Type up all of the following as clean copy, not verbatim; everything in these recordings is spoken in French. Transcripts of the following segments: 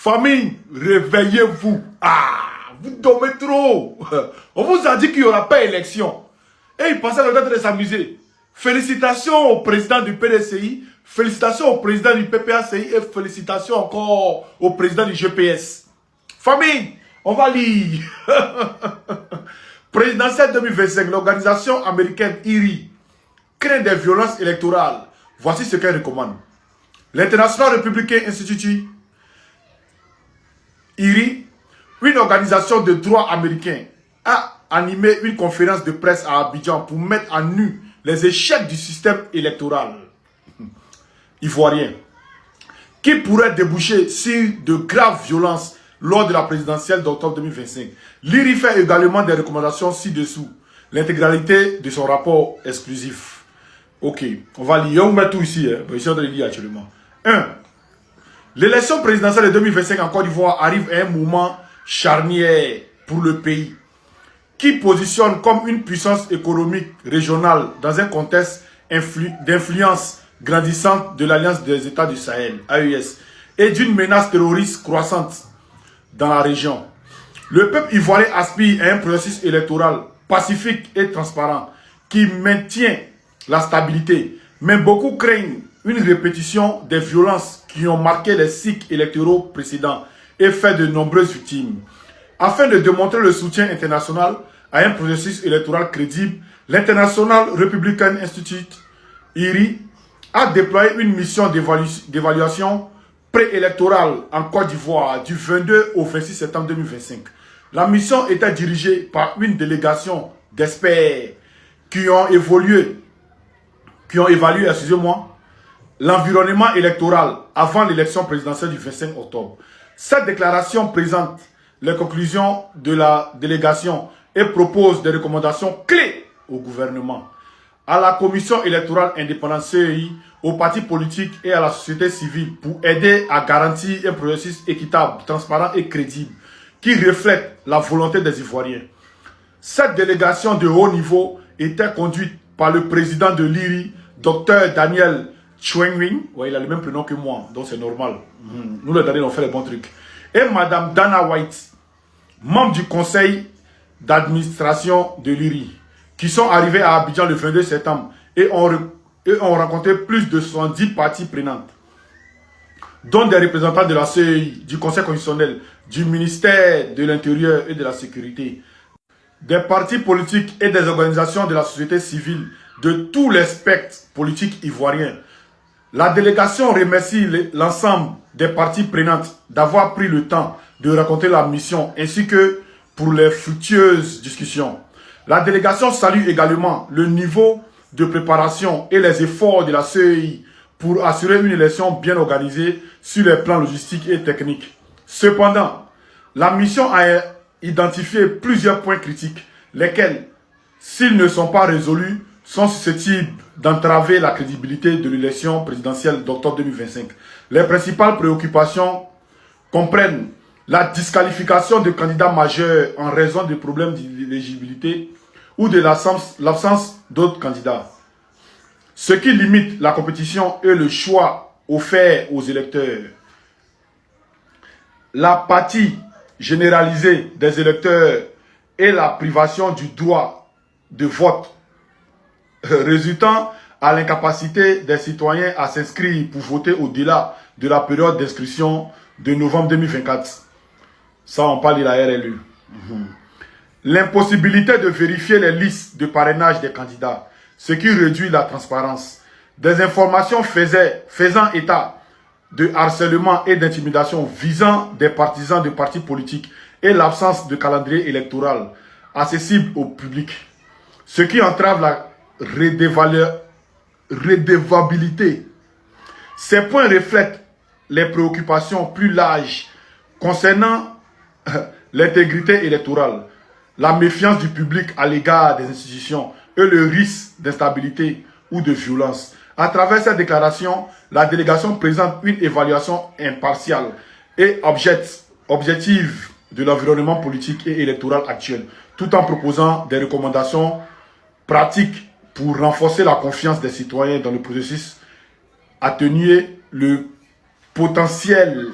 Famille, réveillez-vous. Ah, vous dormez trop. On vous a dit qu'il n'y aura pas élection. Et il passait le temps de s'amuser. Félicitations au président du PDCI, félicitations au président du PPACI et félicitations encore au président du GPS. Famille, on va lire. Présidentielle 2025, l'organisation américaine IRI craint des violences électorales. Voici ce qu'elle recommande. L'International Republican Institute, IRI, une organisation de droit américain, a animé une conférence de presse à Abidjan pour mettre à nu les échecs du système électoral ivoirien, qui pourraient déboucher sur de graves violences lors de la présidentielle d'octobre 2025. L'IRI fait également des recommandations ci-dessous. L'intégralité de son rapport exclusif. Ok, on va lire. On met tout ici. Je suis en train de lire actuellement. 1. L'élection présidentielle de 2025 en Côte d'Ivoire arrive à un moment charnière pour le pays, qui positionne comme une puissance économique régionale dans un contexte d'influence grandissante de l'Alliance des États du Sahel, AES, et d'une menace terroriste croissante dans la région. Le peuple ivoirien aspire à un processus électoral pacifique et transparent qui maintient la stabilité, mais beaucoup craignent une répétition des violences qui ont marqué les cycles électoraux précédents et fait de nombreuses victimes. Afin de démontrer le soutien international à un processus électoral crédible, l'International Republican Institute, IRI, a déployé une mission d'évaluation préélectorale en Côte d'Ivoire du 22 au 26 septembre 2025. La mission était dirigée par une délégation d'experts qui ont évalué, l'environnement électoral avant l'élection présidentielle du 25 octobre. Cette déclaration présente les conclusions de la délégation et propose des recommandations clés au gouvernement, à la commission électorale indépendante CEI, aux partis politiques et à la société civile pour aider à garantir un processus équitable, transparent et crédible qui reflète la volonté des Ivoiriens. Cette délégation de haut niveau était conduite par le président de l'IRI, Dr Daniel Chouengwing, ouais, il a le même prénom que moi, donc c'est normal. Nous les Daniel on fait les bons trucs. Et Madame Dana White, membre du conseil d'administration de l'IRI, qui sont arrivés à Abidjan le 22 septembre et ont rencontré plus de 70 parties prenantes, dont des représentants de la CEI, du Conseil constitutionnel, du ministère de l'Intérieur et de la Sécurité, des partis politiques et des organisations de la société civile de tous les spectres politiques ivoiriens. La délégation remercie l'ensemble des parties prenantes d'avoir pris le temps de raconter la mission ainsi que pour les fructueuses discussions. La délégation salue également le niveau de préparation et les efforts de la CEI pour assurer une élection bien organisée sur les plans logistiques et techniques. Cependant, la mission a identifié plusieurs points critiques, lesquels, s'ils ne sont pas résolus, sont susceptibles d'entraver la crédibilité de l'élection présidentielle d'octobre 2025. Les principales préoccupations comprennent la disqualification de candidats majeurs en raison de problèmes d'éligibilité ou de l'absence d'autres candidats, ce qui limite la compétition et le choix offert aux électeurs. L'apathie généralisée des électeurs et la privation du droit de vote résultant à l'incapacité des citoyens à s'inscrire pour voter au-delà de la période d'inscription de novembre 2024. Ça, on parle de la RLU. L'impossibilité de vérifier les listes de parrainage des candidats, ce qui réduit la transparence. Des informations faisant état de harcèlement et d'intimidation visant des partisans de partis politiques et l'absence de calendrier électoral accessible au public, ce qui entrave la redevabilité. Ces points reflètent les préoccupations plus larges concernant l'intégrité électorale, la méfiance du public à l'égard des institutions et le risque d'instabilité ou de violence. À travers cette déclaration, la délégation présente une évaluation impartiale et objective de l'environnement politique et électoral actuel, tout en proposant des recommandations pratiques pour renforcer la confiance des citoyens dans le processus, atténuer le potentiel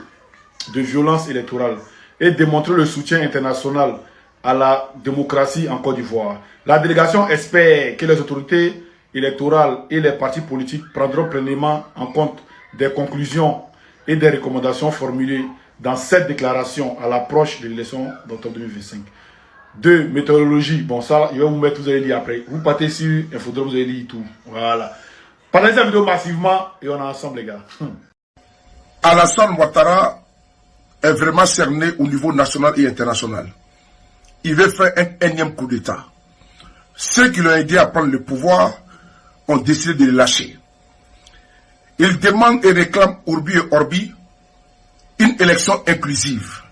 de violence électorale et démontrer le soutien international à la démocratie en Côte d'Ivoire. La délégation espère que les autorités électorales et les partis politiques prendront pleinement en compte des conclusions et des recommandations formulées dans cette déclaration à l'approche de l'élection d'octobre 2025. 2. Météorologie. Bon, ça, je vais vous mettre, vous allez lire après. Vous partez sur Infodrome, vous allez lire tout. Voilà. Partagez cette vidéo massivement et on est ensemble, les gars. Alassane Ouattara est vraiment cerné au niveau national et international. Il veut faire un énième coup d'État. Ceux qui l'ont aidé à prendre le pouvoir ont décidé de le lâcher. Il demande et réclame Urbi et Orbi une élection inclusive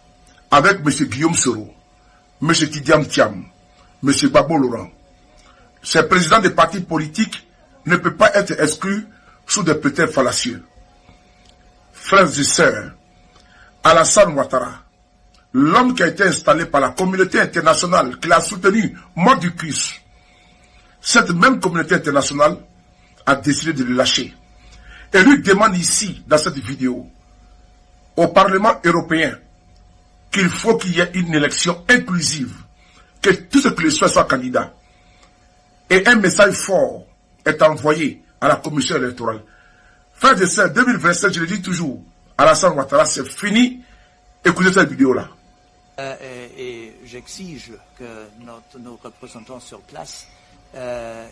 avec M. Guillaume Soro, M. Tidiam Thiam, M. Babo Laurent. Ces présidents des partis politiques ne peuvent pas être exclus sous des prétextes fallacieux. Frères et sœurs, Alassane Ouattara, l'homme qui a été installé par la communauté internationale, qui l'a soutenu, mort du Christ, cette même communauté internationale a décidé de le lâcher. Et lui demande ici, dans cette vidéo, au Parlement européen, qu'il faut qu'il y ait une élection inclusive, que tous ceux qui le soient candidats. Et un message fort est envoyé à la commission électorale. Frères et sœurs, 2027, je le dis toujours, Alassane Ouattara, c'est fini. Écoutez cette vidéo-là. Et j'exige que nos représentants sur place,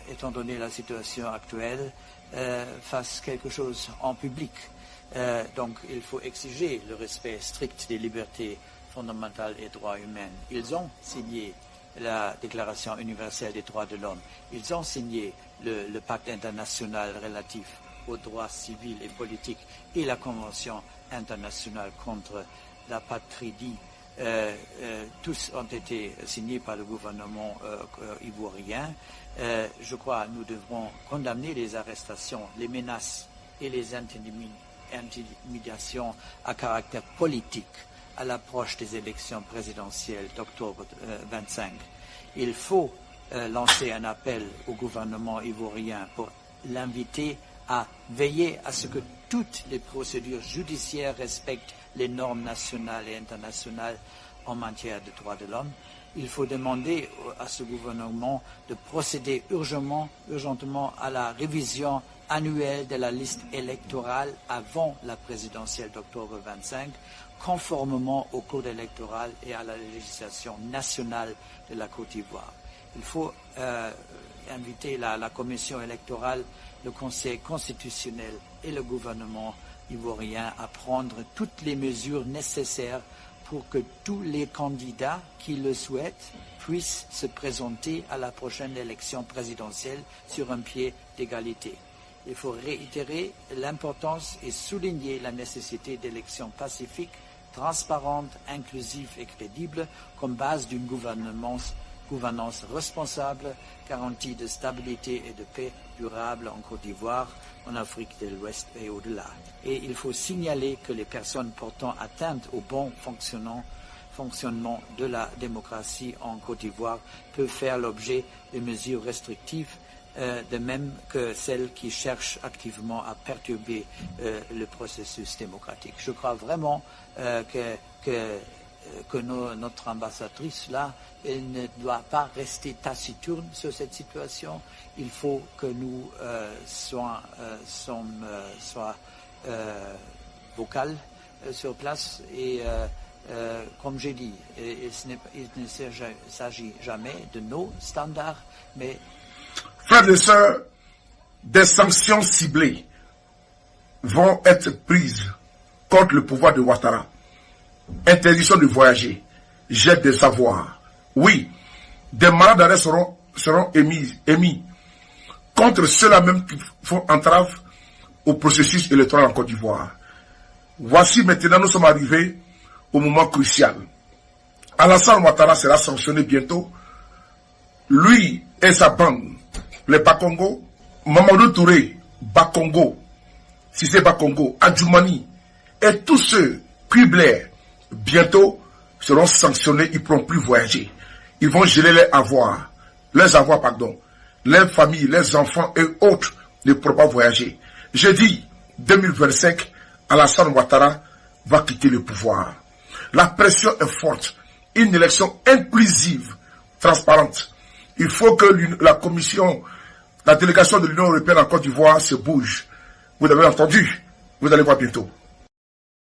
étant donné la situation actuelle, fassent quelque chose en public. Donc il faut exiger le respect strict des libertés fondamentales et droits humains. Ils ont signé la Déclaration universelle des droits de l'homme. Ils ont signé le pacte international relatif aux droits civils et politiques et la Convention internationale contre l'apatridie. Tous ont été signés par le gouvernement ivoirien. Je crois que nous devrons condamner les arrestations, les menaces et les intimidations à caractère politique à l'approche des élections présidentielles d'octobre 25. Il faut lancer un appel au gouvernement ivoirien pour l'inviter à veiller à ce que toutes les procédures judiciaires respectent les normes nationales et internationales en matière de droits de l'homme. Il faut demander à ce gouvernement de procéder urgentement à la révision annuelle de la liste électorale avant la présidentielle d'octobre 25, conformément au code électoral et à la législation nationale de la Côte d'Ivoire. Il faut inviter la commission électorale, le Conseil constitutionnel et le gouvernement ivoirien à prendre toutes les mesures nécessaires pour que tous les candidats qui le souhaitent puissent se présenter à la prochaine élection présidentielle sur un pied d'égalité. Il faut réitérer l'importance et souligner la nécessité d'élections pacifiques, transparentes, inclusives et crédibles comme base d'une gouvernance responsable, garantie de stabilité et de paix durable en Côte d'Ivoire, en Afrique de l'Ouest et au-delà. Et il faut signaler que les personnes portant atteinte au bon fonctionnement de la démocratie en Côte d'Ivoire peuvent faire l'objet de mesures restrictives, de même que celles qui cherchent activement à perturber le processus démocratique. Je crois vraiment que notre ambassadrice là, elle ne doit pas rester taciturne sur cette situation. Il faut que nous soyons vocales sur place et comme j'ai dit, il ne s'agit jamais de nos standards, mais... Frères et sœurs, des sanctions ciblées vont être prises contre le pouvoir de Ouattara. Interdiction de voyager, jet de savoir. Oui, des mandats d'arrêt seront émis contre ceux-là même qui font entrave au processus électoral en Côte d'Ivoire. Voici maintenant, nous sommes arrivés au moment crucial. Alassane Ouattara sera sanctionné bientôt. Lui et sa bande, les Bakongo, Mamadou Touré, Bakongo, Cissé Bakongo, Adjoumani, et tous ceux, puis Blair, bientôt seront sanctionnés, ils ne pourront plus voyager. Ils vont geler leurs avoirs, leurs familles, leurs enfants et autres ne pourront pas voyager. Jeudi 2025, Alassane Ouattara va quitter le pouvoir. La pression est forte. Une élection inclusive, transparente. Il faut que la délégation de l'Union européenne en Côte d'Ivoire se bouge. Vous avez entendu. Vous allez voir bientôt.